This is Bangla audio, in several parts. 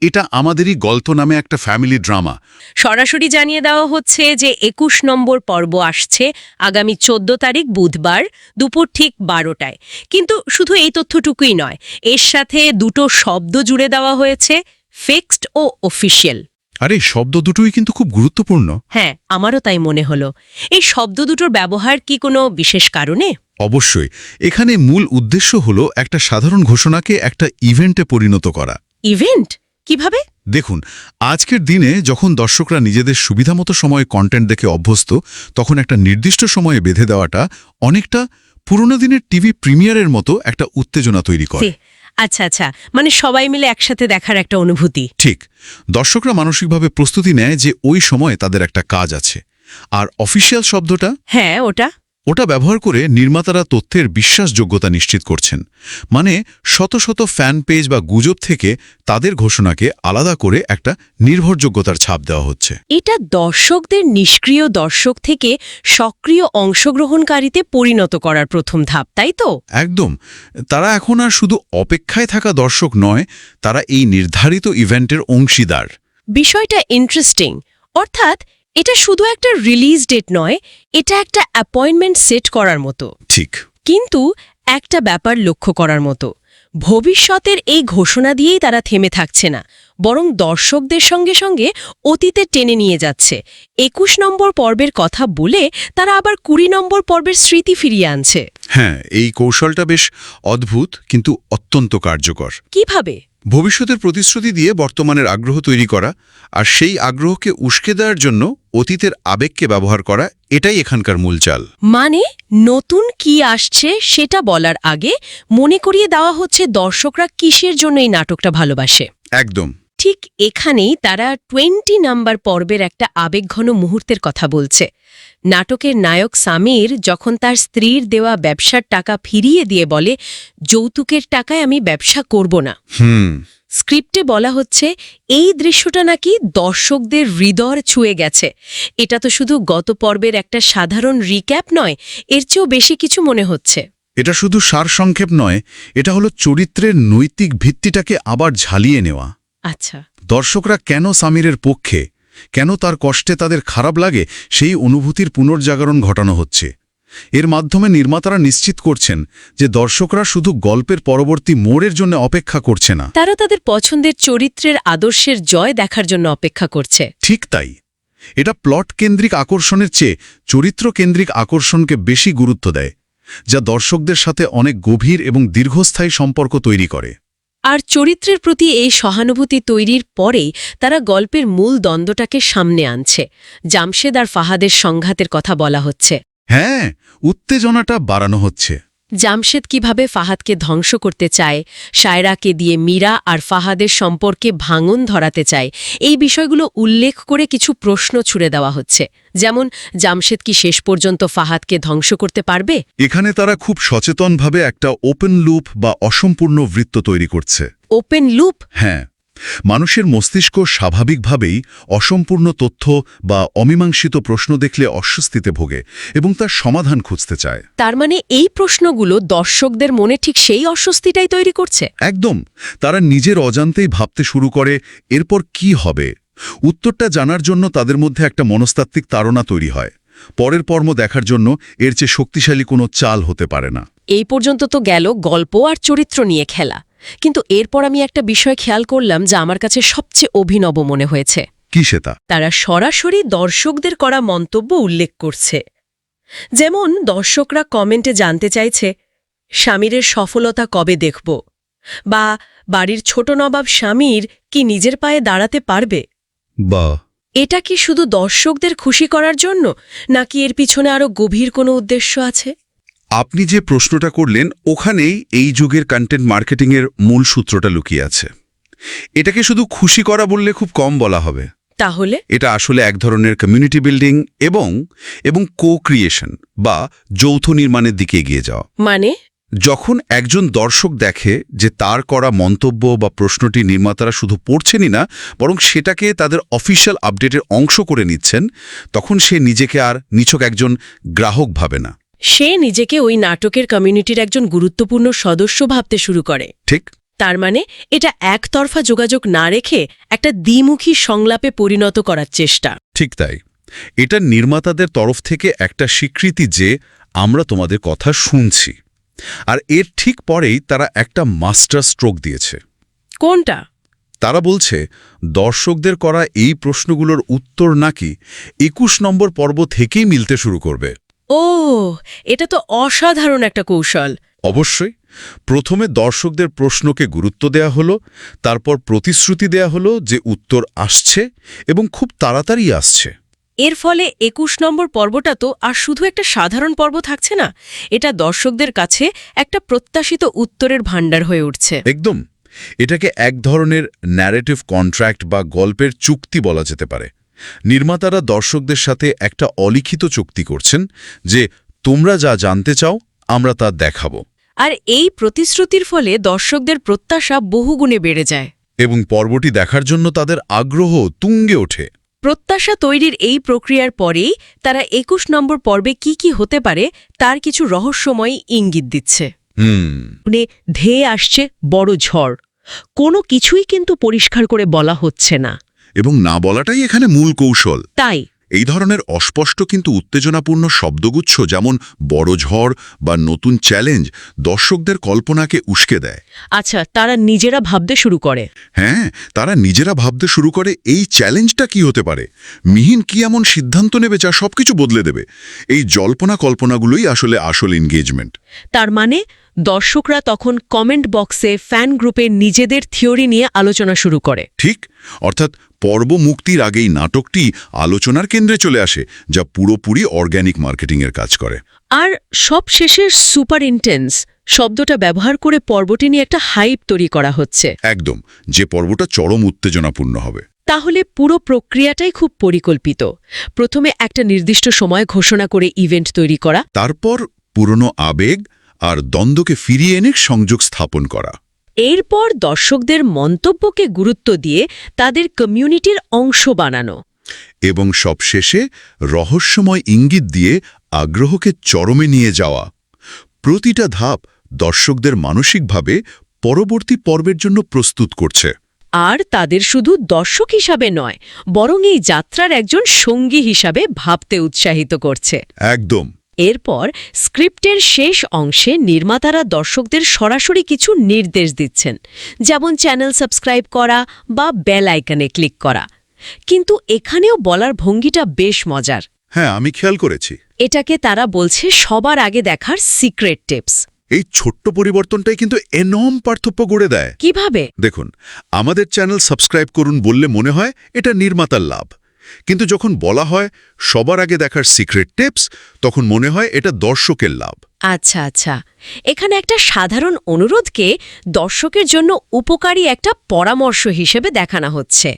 এটা আমাদেরই গল্প নামে একটা ফ্যামিলি ড্রামা। সরাসরি জানিয়ে দেওয়া হচ্ছে যে ২১ নম্বর পর্ব আসছে আগামী ১৪ তারিখ বুধবার দুপুর ঠিক ১২টায়। কিন্তু শুধু এই তথ্যটুকুই নয়, এর সাথে দুটো শব্দ জুড়ে দেওয়া হয়েছে, ফিক্সড ও অফিসিয়াল। আরে শব্দ দুটোই কিন্তু খুব গুরুত্বপূর্ণ। হ্যাঁ, আমারও তাই মনে হলো। এই শব্দ দুটোর ব্যবহার কি কোনো বিশেষ কারণে? অবশ্যই। এখানে মূল উদ্দেশ্য হলো একটা সাধারণ ঘোষণাকে একটা ইভেন্টে পরিণত করা। ইভেন্ট কিভাবে? দেখুন, আজকের দিনে যখন দর্শকরা নিজেদের সুবিধামতো সময়ে কন্টেন্ট দেখে অভ্যস্ত, তখন একটা নির্দিষ্ট সময়ে বেঁধে দেওয়াটা অনেকটা পুরোনো দিনের টিভি প্রিমিয়ারের মতো একটা উত্তেজনা তৈরি করে। আচ্ছা আচ্ছা, মানে সবাই মিলে একসাথে দেখার একটা অনুভূতি। ঠিক। দর্শকরা মানসিকভাবে প্রস্তুতি নেয় যে ওই সময় তাদের একটা কাজ আছে। আর অফিসিয়াল শব্দটা, হ্যাঁ, ওটা ব্যবহার করে নির্মাতারা তথ্যের বিশ্বাসযোগ্যতা নিশ্চিত করছেন। মানে শত শত ফ্যান পেজ বা গুজব থেকে তাদের ঘোষণাকে আলাদা করে একটা নির্ভরযোগ্যতার ছাপ দেওয়া হচ্ছে। এটা দর্শকদের নিষ্ক্রিয় দর্শক থেকে সক্রিয় অংশগ্রহণকারীতে পরিণত করার প্রথম ধাপ, তাই তো? একদম। তারা এখন আর শুধু অপেক্ষায় থাকা দর্শক নয়, তারা এই নির্ধারিত ইভেন্টের অংশীদার। বিষয়টা ইন্টারেস্টিং। অর্থাৎ এটা শুধু একটা রিলিজ ডেট নয়, এটা একটা অ্যাপয়েন্টমেন্ট সেট করার মতো। ঠিক। কিন্তু একটা ব্যাপার লক্ষ্য করার মতো, ভবিষ্যতের এই ঘোষণা দিয়েই তারা থেমে থাকছে না, বরং দর্শকদের সঙ্গে সঙ্গে অতীতে টেনে নিয়ে যাচ্ছে। ২১ নম্বর পর্বের কথা বলে তারা আবার ২০ নম্বর পর্বের স্মৃতি ফিরিয়ে আনছে। হ্যাঁ, এই কৌশলটা বেশ অদ্ভুত কিন্তু অত্যন্ত কার্যকর। কিভাবে? ভবিষ্যতের প্রতিশ্রুতি দিয়ে বর্তমানের আগ্রহ তৈরি করা, আর সেই আগ্রহকে উস্কে দেওয়ার জন্য অতীতের আবেগকে ব্যবহার করা, এটাই এখানকার মূল চাল। মানে নতুন কি আসছে সেটা বলার আগে মনে করিয়ে দেওয়া হচ্ছে দর্শকরা কিসের জন্য এই নাটকটা ভালোবাসে। একদম। ঠিক এখানেই তারা ২০ নাম্বার পর্বের একটা আবেগঘন মুহূর্তের কথা বলছে। নাটকের নায়ক সামির যখন তার স্ত্রীর দেওয়া ব্যবসার টাকা ফিরিয়ে দিয়ে বলে, যৌতুকের টাকায় আমি ব্যবসা করব না। স্ক্রিপ্টে বলা হচ্ছে এই দৃশ্যটা নাকি দর্শকদের হৃদয় ছুঁয়ে গেছে। এটা তো শুধু গত পর্বের একটা সাধারণ রিক্যাপ নয়, এর চেয়েও বেশি কিছু মনে হচ্ছে। এটা শুধু সারসংক্ষেপ নয়, এটা হলো চরিত্রের নৈতিক ভিত্তিটাকে আবার ঝালিয়ে নেওয়া। আচ্ছা, দর্শকরা কেন সামিরের পক্ষে, কেন তার কষ্টে তাদের খারাপ লাগে, সেই অনুভূতির পুনর্জাগরণ ঘটানো হচ্ছে। এর মাধ্যমে নির্মাতারা নিশ্চিত করছেন যে দর্শকরা শুধু গল্পের পরবর্তী মোড়ের জন্য অপেক্ষা করছে না, তারা তাদের পছন্দের চরিত্রের আদর্শের জয় দেখার জন্য অপেক্ষা করছে। ঠিক তাই। এটা প্লট কেন্দ্রিক আকর্ষণের চেয়ে চরিত্র কেন্দ্রিক আকর্ষণকে বেশি গুরুত্ব দেয়, যা দর্শকদের সাথে অনেক গভীর এবং দীর্ঘস্থায়ী সম্পর্ক তৈরি করে। আর চরিত্রের প্রতি এই সহানুভূতি তৈরির পরেই তারা গল্পের মূল দ্বন্দ্বটাকে সামনে আনছে। জামশেদ আর ফাহাদের সংঘাতের কথা বলা হচ্ছে। হ্যাঁ, উত্তেজনাটা বাড়ানো হচ্ছে। জামশেদ কিভাবে ফাহাদকে ধ্বংস করতে চায়, শায়রাকে দিয়ে মীরা আর ফাহাদের সম্পর্কে ভাঙন ধরাতে চায়, এই বিষয়গুলো উল্লেখ করে কিছু প্রশ্ন ছুড়ে দেওয়া হচ্ছে। যেমন, জামশেদ কি শেষ পর্যন্ত ফাহাদকে ধ্বংস করতে পারবে? এখানে তারা খুব সচেতনভাবে একটা ওপেন লুপ বা অসম্পূর্ণ বৃত্ত তৈরি করছে। Open loop? হ্যাঁ, মানুষের মস্তিষ্ক স্বাভাবিকভাবেই অসম্পূর্ণ তথ্য বা অমীমাংসিত প্রশ্ন দেখলে অস্বস্তিতে ভোগে এবং তার সমাধান খুঁজতে চায়। তার মানে এই প্রশ্নগুলো দর্শকদের মনে ঠিক সেই অস্বস্তিটাই তৈরি করছে। একদম। তারা নিজের অজান্তেই ভাবতে শুরু করে এরপর কি হবে। উত্তরটা জানার জন্য তাদের মধ্যে একটা মনস্তাত্ত্বিক তাড়না তৈরি হয়। পরের পর্ব দেখার জন্য এর চেয়ে শক্তিশালী কোনো চাল হতে পারে না। এই পর্যন্ত তো গেল গল্প আর চরিত্র নিয়ে খেলা, কিন্তু এরপর আমি একটা বিষয় খেয়াল করলাম যা আমার কাছে সবচেয়ে অভিনব মনে হয়েছে। কি সেটা? তারা সরাসরি দর্শকদের করা মন্তব্য উল্লেখ করছে। যেমন, দর্শকরা কমেন্টে জানতে চাইছে, স্বামীরের সফলতা কবে দেখব, বা বাড়ির ছোট নবাব স্বামীর কি নিজের পায়ে দাঁড়াতে পারবে। বা এটা কি শুধু দর্শকদের খুশি করার জন্য, নাকি এর পিছনে আরও গভীর কোনো উদ্দেশ্য আছে? আপনি যে প্রশ্নটা করলেন, ওখানেই এই যুগের কন্টেন্ট মার্কেটিংয়ের মূল সূত্রটা লুকিয়ে আছে। এটাকে শুধু খুশি করা বললে খুব কম বলা হবে। তাহলে এটা আসলে এক ধরনের কমিউনিটি বিল্ডিং এবং কো-ক্রিয়েশন বা যৌথ নির্মাণের দিকে এগিয়ে যাওয়া। মানে যখন একজন দর্শক দেখে যে তার করা মন্তব্য বা প্রশ্নটি নির্মাতারা শুধু পড়ছেনই না, বরং সেটাকে তাদের অফিশিয়াল আপডেটের অংশ করে নিচ্ছেন, তখন সে নিজেকে আর নিছক একজন গ্রাহক ভাবে না। সে নিজেকে ওই নাটকের কমিউনিটির একজন গুরুত্বপূর্ণ সদস্য ভাবতে শুরু করে। ঠিক। তার মানে এটা একতরফা যোগাযোগ না রেখে একটা দ্বিমুখী সংলাপে পরিণত করার চেষ্টা। ঠিক তাই, এটা নির্মাতাদের তরফ থেকে একটা স্বীকৃতি যে আমরা তোমাদের কথা শুনছি। আর এর ঠিক পরেই তারা একটা মাস্টার স্ট্রোক দিয়েছে। কোনটা? তারা বলছে দর্শকদের করা এই প্রশ্নগুলোর উত্তর নাকি ২১ নম্বর পর্ব থেকেই মিলতে শুরু করবে। ও, এটা তো অসাধারণ একটা কৌশল। অবশ্যই, প্রথমে দর্শকদের প্রশ্নকে গুরুত্ব দেয়া হলো, তারপর প্রতিশ্রুতি দেয়া হলো যে উত্তর আসছে এবং খুব তাড়াতাড়ি আসছে। এর ফলে ২১ নম্বর পর্বটা তো আর শুধু একটা সাধারণ পর্ব থাকছে না, এটা দর্শকদের কাছে একটা প্রত্যাশিত উত্তরের ভাণ্ডার হয়ে উঠছে। একদম, এটাকে এক ধরনের ন্যারেটিভ কন্ট্রাক্ট বা গল্পের চুক্তি বলা যেতে পারে। নির্মাতারা দর্শকদের সাথে একটা অলিখিত চুক্তি করছেন যে তোমরা যা জানতে চাও আমরা তা দেখাবো। আর এই প্রতিশ্রুতির ফলে দর্শকদের প্রত্যাশা বহুগুণে বেড়ে যায় এবং পর্বটি দেখার জন্য তাদের আগ্রহ তুঙ্গে ওঠে। প্রত্যাশা তৈরির এই প্রক্রিয়ার পরেই তারা ২১ নম্বর পর্বে কি হতে পারে তার কিছু রহস্যময় ইঙ্গিত দিচ্ছে। ধেয়ে আসছে বড় ঝড়, কোনো কিছুই কিন্তু পরিষ্কার করে বলা হচ্ছে না, এবং না বলাটাই এখানে মূল কৌশল। তাই এই ধরনের অস্পষ্ট কিন্তু উত্তেজনাপূর্ণ শব্দগুচ্ছ যেমন বড় ঝড় বা নতুন চ্যালেঞ্জ দর্শকদের কল্পনাকে উস্কে দেয়। আচ্ছা, তারা নিজেরা ভাবতে শুরু করে। হ্যাঁ, তারা নিজেরা ভাবতে শুরু করে এই চ্যালেঞ্জটা কি হতে পারে, মিহিন কি এমন সিদ্ধান্ত নেবে যা সবকিছু বদলে দেবে। এই জল্পনা কল্পনাগুলোই আসলে আসল এনগেজমেন্ট। তার মানে দর্শকরা তখন কমেন্ট বক্সে ফ্যান গ্রুপে নিজেদের থিওরি নিয়ে আলোচনা শুরু করে। ঠিক, অর্থাৎ পর্ব মুক্তির আগেই নাটকটি আলোচনার কেন্দ্রে চলে আসে, যা পুরোপুরি অর্গ্যানিক মার্কেটিংয়ের কাজ করে। আর সব শেষে সুপার ইন্টেন্স শব্দটা ব্যবহার করে পর্বটি নিয়ে একটা হাইপ তৈরি করা হচ্ছে। একদম, যে পর্বটা চরম উত্তেজনাপূর্ণ হবে। তাহলে পুরো প্রক্রিয়াটাই খুব পরিকল্পিত। প্রথমে একটা নির্দিষ্ট সময় ঘোষণা করে ইভেন্ট তৈরি করা, তারপর পুরনো আবেগ আর দ্বন্দ্বকে ফিরিয়ে এনে সংযোগ স্থাপন করা, এরপর দর্শকদের মন্তব্যকে গুরুত্ব দিয়ে তাদের কমিউনিটির অংশ বানানো, এবং সবশেষে রহস্যময় ইঙ্গিত দিয়ে আগ্রহকে চরমে নিয়ে যাওয়া। প্রতিটা ধাপ দর্শকদের মানসিকভাবে পরবর্তী পর্বের জন্য প্রস্তুত করছে। আর তাদের শুধু দর্শক হিসাবে নয়, বরং এই যাত্রার একজন সঙ্গী হিসাবে ভাবতে উৎসাহিত করছে। একদম। এরপর স্ক্রিপ্টের শেষ অংশে নির্মাতারা দর্শকদের সরাসরি কিছু নির্দেশ দিচ্ছেন, যেমন চ্যানেল সাবস্ক্রাইব করা বা বেল আইকনে ক্লিক করা। কিন্তু এখানেও বলার ভঙ্গিটা বেশ মজার। হ্যাঁ, আমি খেয়াল করেছি। এটাকে তারা বলছে সবার আগে দেখার সিক্রেট টিপস। এই ছোট্ট পরিবর্তনটাই কিন্তু এনম পার্থক্য গড়ে দেয়। কিভাবে? দেখুন, আমাদের চ্যানেল সাবস্ক্রাইব করুন বললে মনে হয় এটা নির্মাতার লাভ, কিন্তু যখন বলা হয় সবার আগে দেখার সিক্রেট টিপস, তখন মনে হয় এটা দর্শকের লাভ। আচ্ছা, এখানে একটা সাধারণ অনুরোধকে দর্শকের জন্য উপকারী একটা পরামর্শ হিসেবে দেখানো হচ্ছে।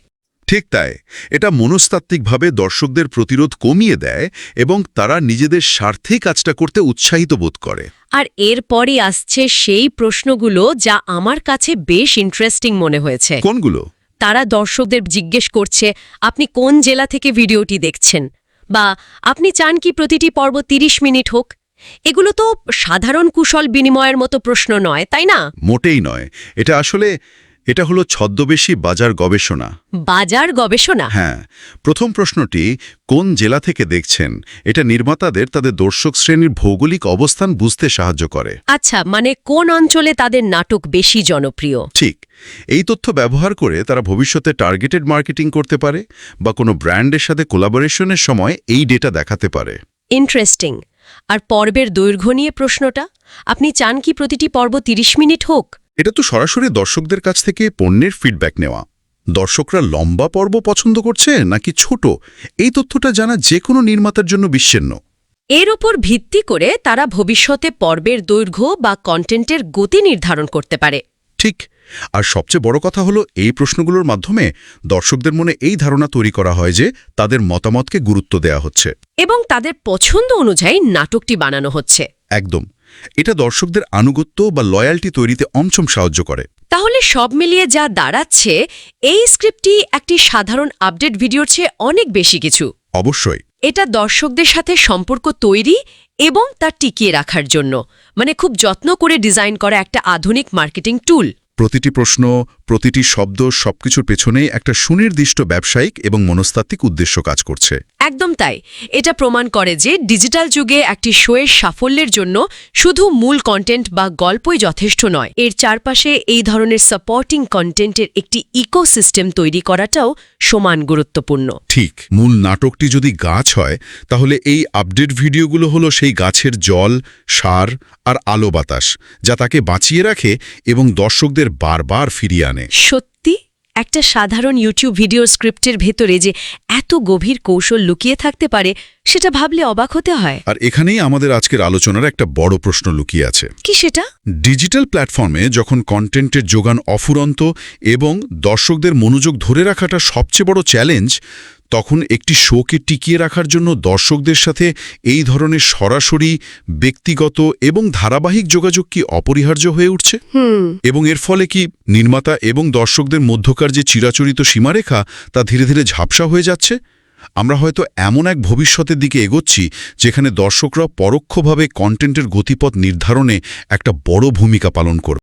ঠিক তাই, এটা মনস্তাত্ত্বিকভাবে দর্শকদের প্রতিরোধ কমিয়ে দেয় এবং তারা নিজেদের স্বার্থে কাজটা করতে উৎসাহিত বোধ করে। আর এরপরই আসছে সেই প্রশ্নগুলো যা আমার কাছে বেশ ইন্টারেস্টিং মনে হয়েছে। কোনগুলো? তারা দর্শকদের জিজ্ঞেস করছে, আপনি কোন জেলা থেকে ভিডিওটি দেখছেন, বা আপনি চান কি প্রতিটি পর্ব ৩০ মিনিট হোক। এগুলো তো সাধারণ কুশল বিনিময়ের মতো প্রশ্ন নয়, তাই না? মোটেই নয়। এটা হলো ছদ্মবেশী বাজার গবেষণা। বাজার গবেষণা? হ্যাঁ, প্রথম প্রশ্নটি কোন জেলা থেকে দেখছেন, এটা নির্মাতাদের তাদের দর্শক শ্রেণীর ভৌগোলিক অবস্থান বুঝতে সাহায্য করে। আচ্ছা, মানে কোন অঞ্চলে তাদের নাটক বেশি জনপ্রিয়। ঠিক, এই তথ্য ব্যবহার করে তারা ভবিষ্যতে টার্গেটেড মার্কেটিং করতে পারে বা কোনো ব্র্যান্ডের সাথে কোলাবোরেশনের সময় এই ডেটা দেখাতে পারে। ইন্টারেস্টিং। আর পর্বের দৈর্ঘ্য নিয়ে প্রশ্নটা, আপনি চান কি প্রতিটি পর্ব ৩০ মিনিট হোক? এটা তো সরাসরি দর্শকদের কাছ থেকে পণ্যের ফিডব্যাক নেওয়া। দর্শকরা লম্বা পর্ব পছন্দ করছে নাকি ছোট, এই তথ্যটা জানা যে কোনো নির্মাতার জন্য বিশ্বন্য। এর ওপর ভিত্তি করে তারা ভবিষ্যতে পর্বের দৈর্ঘ্য বা কন্টেন্টের গতি নির্ধারণ করতে পারে। ঠিক, আর সবচেয়ে বড় কথা হলো এই প্রশ্নগুলোর মাধ্যমে দর্শকদের মনে এই ধারণা তৈরি করা হয় যে তাদের মতামতকে গুরুত্ব দেওয়া হচ্ছে এবং তাদের পছন্দ অনুযায়ী নাটকটি বানানো হচ্ছে। একদম, এটা দর্শকদের আনুগত্য বা লয়্যাল্টি তৈরিতে অমচম সাহায্য করে। তাহলে সব মিলিয়ে যা দাঁড়াচ্ছে, এই স্ক্রিপ্টটি একটি সাধারণ আপডেট ভিডিওর চেয়ে অনেক বেশি কিছু। অবশ্যই। এটা দর্শকদের সাথে সম্পর্ক তৈরি এবং তা টিকিয়ে রাখার জন্য, মানে খুব যত্ন করে ডিজাইন করা একটা আধুনিক মার্কেটিং টুল। প্রতিটি প্রশ্ন, প্রতিটি শব্দ সবকিছুর পেছনেই একটা সুনির্দিষ্ট ব্যবসায়িক এবং মনস্তাত্ত্বিক উদ্দেশ্য কাজ করছে। একদম তাই। এটা প্রমাণ করে যে ডিজিটাল যুগে একটি শোয়ের সাফল্যের জন্য শুধু মূল কন্টেন্ট বা গল্পই যথেষ্ট নয়, এর চারপাশে এই ধরনের সাপোর্টিং কন্টেন্টের একটি ইকোসিস্টেম তৈরি করাটাও সমান গুরুত্বপূর্ণ। ঠিক, মূল নাটকটি যদি গাছ হয় তাহলে এই আপডেট ভিডিওগুলো হলো সেই গাছের জল, সার আর আলো বাতাস, যা তাকে বাঁচিয়ে রাখে এবং দর্শকদের বারবার ফিরিয়ে আনে। সত্যি একটা সাধারণ ইউটিউব ভিডিওর স্ক্রিপ্টের ভেতরে যে এত গভীর কৌশল লুকিয়ে থাকতে পারে, সেটা ভাবলে অবাক হতে হয়। আর এখানেই আমাদের আজকের আলোচনার একটা বড় প্রশ্ন লুকিয়ে আছে। কি সেটা? ডিজিটাল প্ল্যাটফর্মে যখন কন্টেন্টের যোগান অফুরন্ত এবং দর্শকদের মনোযোগ ধরে রাখাটা সবচেয়ে বড় চ্যালেঞ্জ, তখন একটি শোকে টিকিয়ে রাখার জন্য দর্শকদের সাথে এই ধরনের সরাসরি, ব্যক্তিগত এবং ধারাবাহিক যোগাযোগ কি অপরিহার্য হয়ে উঠছে? এবং এর ফলে কি নির্মাতা এবং দর্শকদের মধ্যকার যে চিরাচরিত সীমারেখা তা ধীরে ধীরে ঝাপসা হয়ে যাচ্ছে? আমরা হয়তো এমন এক ভবিষ্যতের দিকে এগোচ্ছি যেখানে দর্শকরা পরোক্ষভাবে কন্টেন্টের গতিপথ নির্ধারণে একটা বড় ভূমিকা পালন করবে।